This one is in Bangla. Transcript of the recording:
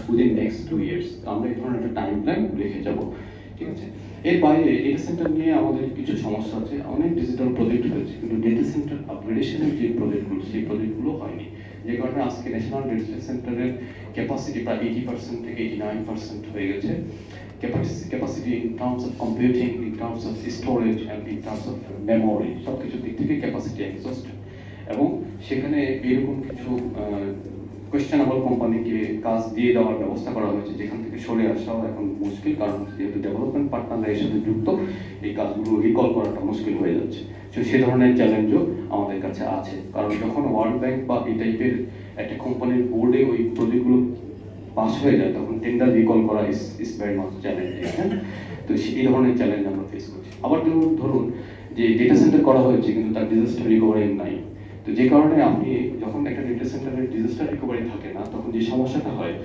উইদিন নেক্সট 2 ইয়ার্স আমরা এই ধরনের একটা টাইম প্ল্যান রেখে যাব। ঠিক আছে, এর বাইরে ডেটা সেন্টার নিয়ে আমাদের কিছু সমস্যা আছে। অনেক ডিজিটাল প্রজেক্ট হয়েছে, কিন্তু ডেটা সেন্টার আপগ্রেডেশনের যে প্রজেক্টগুলো সেই প্রজেক্টগুলো হয়নি, যে কারণে আজকে ন্যাশনাল ডেটা সেন্টারের ক্যাপাসিটি প্রায় 80% থেকে 89% হয়ে গেছে। Capacity in terms of computing, in terms of storage and in terms of memory, সব কিছুর দিক থেকে ক্যাপাসিটি এক্সস্টেড। এবং সেখানে এরকম কিছু কোয়েশ্চেনেবল কোম্পানিকে কাজ দিয়ে দেওয়ার ব্যবস্থা করা হয়েছে, যেখান থেকে সরে আসাও এখন মুশকিল, কারণ যেহেতু ডেভেলপমেন্ট পার্টনাররা এর সাথে যুক্ত, এই কাজগুলো রিকল করাটা মুশকিল হয়ে যাচ্ছে। তো সে ধরনের চ্যালেঞ্জও আমাদের কাছে আছে, কারণ যখন ওয়ার্ল্ড ব্যাংক বা এই টাইপের একটা কোম্পানির বোর্ডে ওই প্রজেক্টগুলো পাস হয়ে যায়, তখন টেন্ডার রিকল করা ইস ভেরি মাচ চ্যালেঞ্জিং। হ্যাঁ, তো এই ধরনের চ্যালেঞ্জ আমরা ফেস করছি। আবার ধরুন যে ডেটা সেন্টার করা হয়েছে কিন্তু তার ডিজাস্টার রিকভারি নাই। তো যে কারণে আপনি যখন একটা ডেটা সেন্টারের ডিজাস্টার রিকভারি থাকে না, তখন যে সমস্যাটা হয়